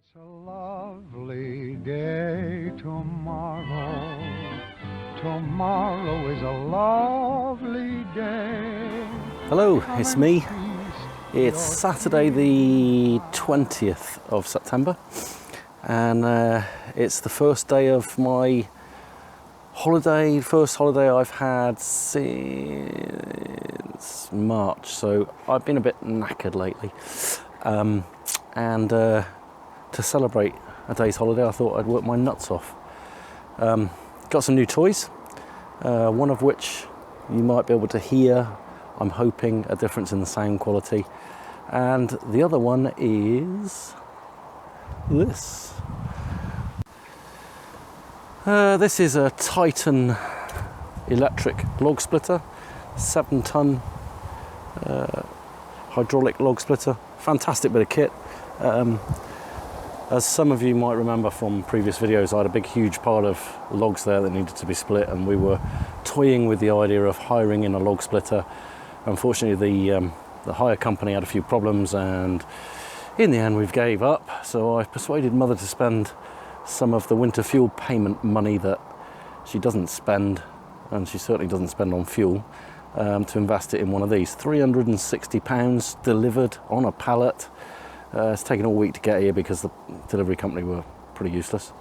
It's a lovely day tomorrow. Tomorrow is a lovely day. Hello, Come it's and me. feast It's Saturday the 20th of September and it's the first day of my holiday, first holiday I've had since March, so I've been a bit knackered lately. And to celebrate a day's holiday I thought I'd work my nuts off. Got some new toys, one of which you might be able to hear, I'm hoping, a difference in the sound quality. And the other one is this. This is a Titan electric log splitter, 7-ton hydraulic log splitter. Fantastic bit of kit. As some of you might remember from previous videos, I had a big huge pile of logs there that needed to be split, and we were toying with the idea of hiring in a log splitter. Unfortunately the hire company had a few problems, and in the end we gave up, so I persuaded Mother to spend some of the winter fuel payment money that she doesn't spend, and she certainly doesn't spend on fuel, to invest it in one of these. £360 delivered on a pallet. It's taken all week to get here because the delivery company were pretty useless.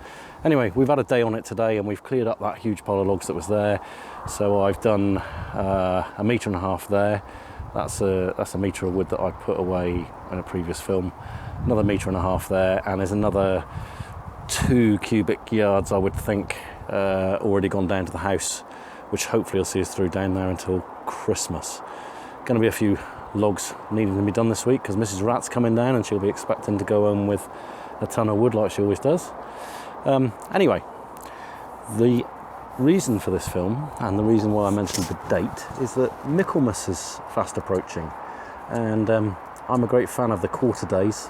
Anyway, we've had a day on it today and we've cleared up that huge pile of logs that was there. So I've done a metre and a half there. That's a metre of wood that I put away in a previous film. Another metre and a half there, and there's another 2 cubic yards, I would think, already gone down to the house, which hopefully will see us through down there until Christmas. Going to be a few logs needing to be done this week because Mrs. Rat's coming down and she'll be expecting to go home with a ton of wood like she always does. Anyway, the reason for this film, and the reason why I mentioned the date, is that Michaelmas is fast approaching, and I'm a great fan of the quarter days,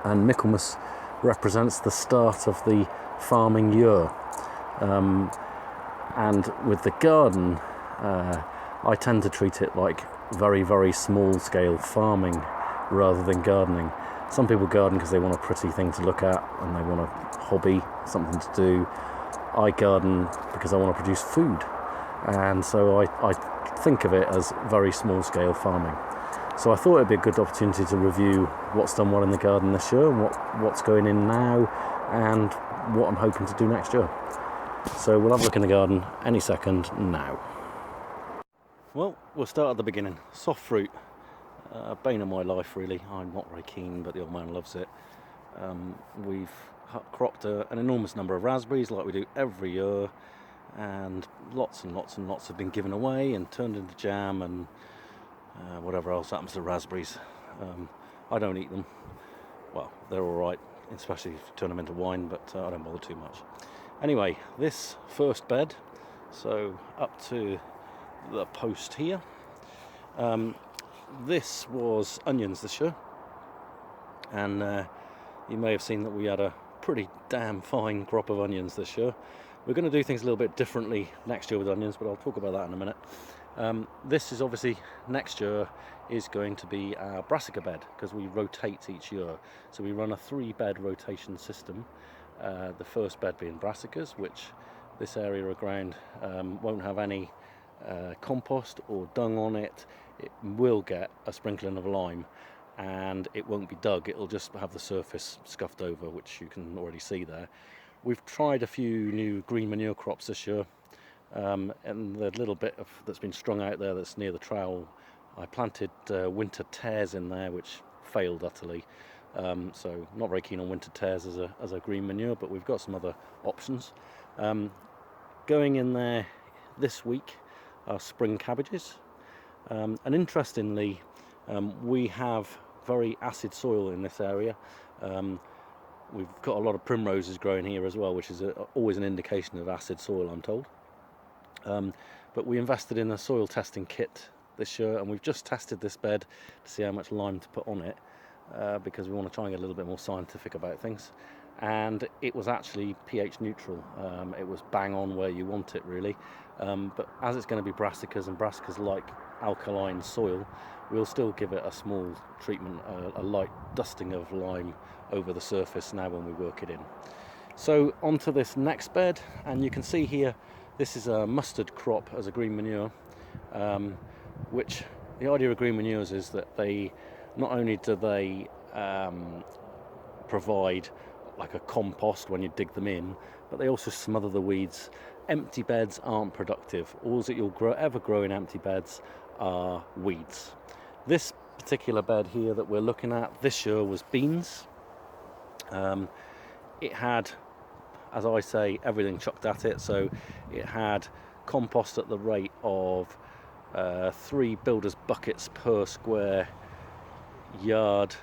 and Michaelmas represents the start of the farming year. And with the garden, I tend to treat it like very, very small scale farming rather than gardening. Some people garden because they want a pretty thing to look at and they want a hobby, something to do. I garden because I want to produce food, and so I think of it as very small scale farming. So I thought it'd be a good opportunity to review what's done well in the garden this year, and what's going in now, and what I'm hoping to do next year. So we'll have a look in the garden any second now. Well, we'll start at the beginning. Soft fruit, bane of my life really. I'm not very keen, but the old man loves it. We've cropped an enormous number of raspberries like we do every year, and lots and lots and lots have been given away and turned into jam and whatever else happens to raspberries. I don't eat them. Well, they're alright, especially if you turn them into wine, but I don't bother too much. Anyway, this first bed, so up to the post here, this was onions this year, and you may have seen that we had a pretty damn fine crop of onions this year. We're going to do things a little bit differently next year with onions, but I'll talk about that in a minute. This is obviously, next year is going to be our brassica bed, because we rotate each year. So we run a 3-bed rotation system, the first bed being brassicas, which this area of ground won't have any compost or dung on it. It will get a sprinkling of lime, and it won't be dug, it'll just have the surface scuffed over, which you can already see there. We've tried a few new green manure crops this year, and the little bit that's been strung out there that's near the trowel, I planted winter tares in there, which failed utterly. So not very keen on winter tares as a green manure, but we've got some other options. Going in there this week are spring cabbages, and interestingly, we have very acid soil in this area. We've got a lot of primroses growing here as well, which is always an indication of acid soil, I'm told. But we invested in a soil testing kit this year, and we've just tested this bed to see how much lime to put on it, because we want to try and get a little bit more scientific about things. And it was actually pH neutral. It was bang on where you want it really, but as it's going to be brassicas, and brassicas like alkaline soil, we'll still give it a small treatment, a light dusting of lime over the surface now when we work it in. So onto this next bed, and you can see here this is a mustard crop as a green manure, which the idea of green manures is that they not only do they provide like a compost when you dig them in, but they also smother the weeds. Empty beds aren't productive. All that you'll ever grow in empty beds are weeds. This particular bed here that we're looking at this year was beans. It had, as I say, everything chucked at it. So it had compost at the rate of 3 builder's buckets per square yard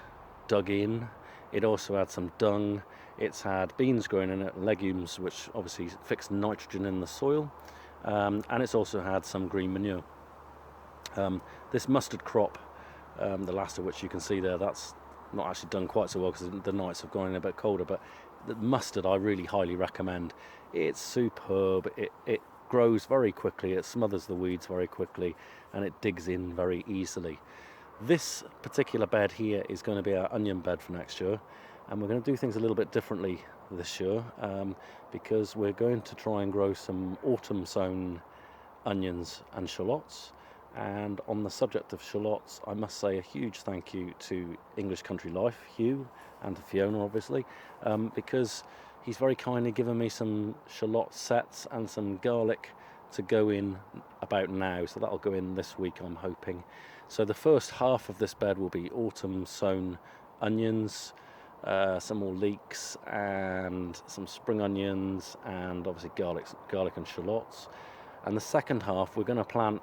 dug in. It also had some dung. It's had beans growing in it, legumes, which obviously fix nitrogen in the soil, and it's also had some green manure. This mustard crop, the last of which you can see there, that's not actually done quite so well because the nights have gone in a bit colder, but the mustard I really highly recommend. It's superb. It grows very quickly, it smothers the weeds very quickly, and it digs in very easily. This particular bed here is going to be our onion bed for next year, and we're going to do things a little bit differently this year, because we're going to try and grow some autumn sown onions and shallots. And on the subject of shallots, I must say a huge thank you to English Country Life, Hugh, and to Fiona obviously, because he's very kindly given me some shallot sets and some garlic to go in about now, so that'll go in this week, I'm hoping. So the first half of this bed will be autumn sown onions, some more leeks and some spring onions, and obviously garlic and shallots. And the second half we're going to plant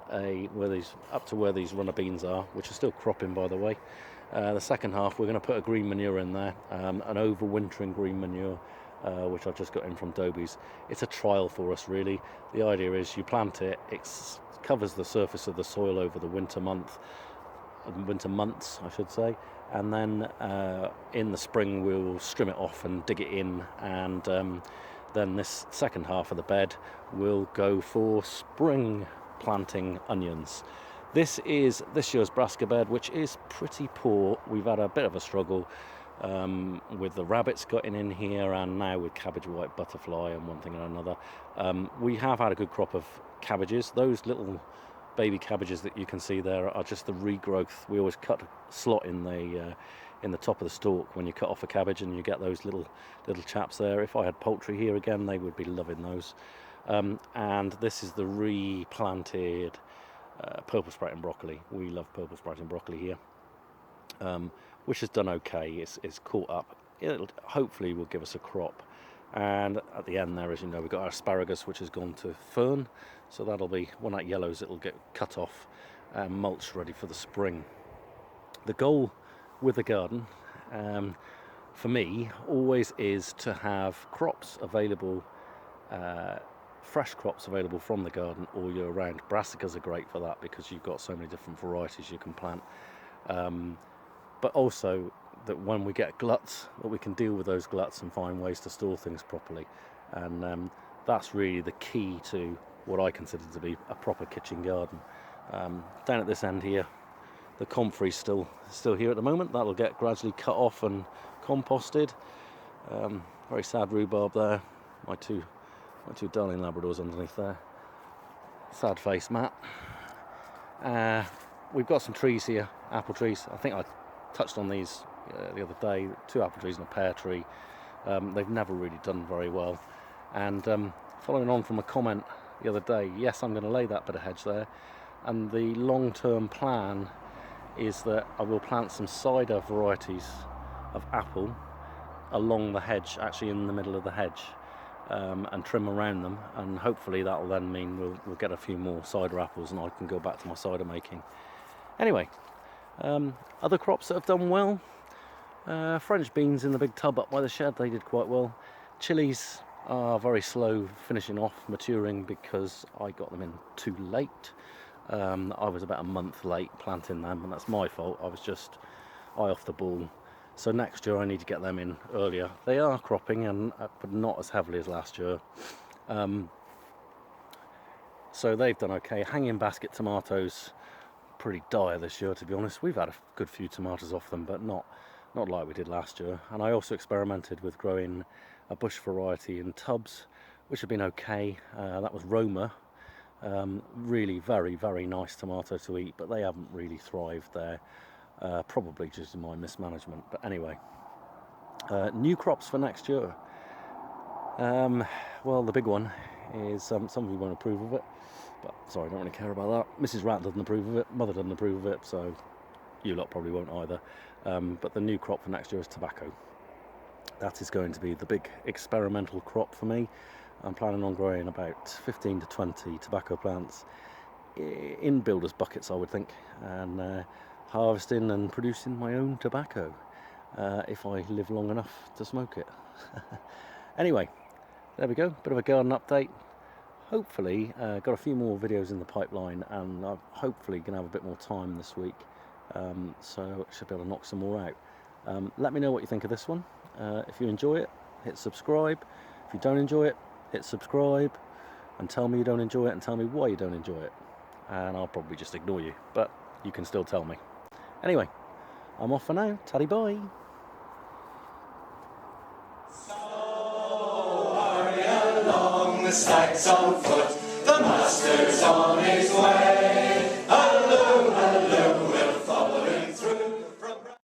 up to where these runner beans are, which are still cropping by the way. The second half we're going to put a green manure in there, an overwintering green manure, which I've just got in from Dobie's. It's a trial for us really. The idea is you plant it, it covers the surface of the soil over the winter months I should say, and then in the spring we'll strim it off and dig it in, and then this second half of the bed will go for spring planting onions. This is this year's brassica bed, which is pretty poor. We've had a bit of a struggle with the rabbits getting in here, and now with cabbage white butterfly and one thing and another. We have had a good crop of cabbages. Those little baby cabbages that you can see there are just the regrowth. We always cut a slot in the top of the stalk when you cut off a cabbage, and you get those little chaps there. If I had poultry here again, they would be loving those. And this is the replanted purple sprouting broccoli. We love purple sprouting broccoli here, which has done okay. It's caught up. It hopefully will give us a crop. And at the end there, as you know, we've got our asparagus, which has gone to fern, so that'll be, when that yellows, it'll get cut off and mulched ready for the spring. The goal with the garden, for me, always is to have crops available, fresh crops available from the garden all year round. Brassicas are great for that because you've got so many different varieties you can plant, but also that when we get gluts, that we can deal with those gluts and find ways to store things properly. And that's really the key to what I consider to be a proper kitchen garden. Down at this end here, the comfrey's still here at the moment. That'll get gradually cut off and composted. Very sad rhubarb there. My two darling Labradors underneath there. Sad face, Matt. We've got some trees here, apple trees. I think I touched on these the other day. 2 apple trees and a pear tree. They've never really done very well. And following on from a comment the other day, yes, I'm going to lay that bit of hedge there. And the long-term plan is that I will plant some cider varieties of apple along the hedge, actually in the middle of the hedge, and trim around them, and hopefully that will then mean we'll get a few more cider apples and I can go back to my cider making. Anyway, other crops that have done well, French beans in the big tub up by the shed, they did quite well. Chilies are very slow finishing off, maturing, because I got them in too late. I was about a month late planting them, and that's my fault. I was just eye off the ball. So next year I need to get them in earlier. They are cropping, but not as heavily as last year. So they've done okay. Hanging basket tomatoes pretty dire this year, to be honest. We've had a good few tomatoes off them, but not like we did last year. And I also experimented with growing a bush variety in tubs, which have been okay. That was Roma. Really very, very nice tomato to eat, but they haven't really thrived there, probably just in my mismanagement. But anyway, new crops for next year. Well, the big one is, some of you won't approve of it, but sorry, I don't really care about that. Mrs. Rat doesn't approve of it, Mother doesn't approve of it, so you lot probably won't either. But the new crop for next year is tobacco. That is going to be the big experimental crop for me. I'm planning on growing about 15 to 20 tobacco plants in builders' buckets, I would think, and harvesting and producing my own tobacco if I live long enough to smoke it. Anyway, there we go, bit of a garden update. Hopefully, got a few more videos in the pipeline, and I'm hopefully going to have a bit more time this week, so I should be able to knock some more out. Let me know what you think of this one. If you enjoy it, hit subscribe. If you don't enjoy it, hit subscribe, and tell me you don't enjoy it, and tell me why you don't enjoy it, and I'll probably just ignore you, but you can still tell me. Anyway, I'm off for now. Taddy bye. The stag's on foot, the master's on his way.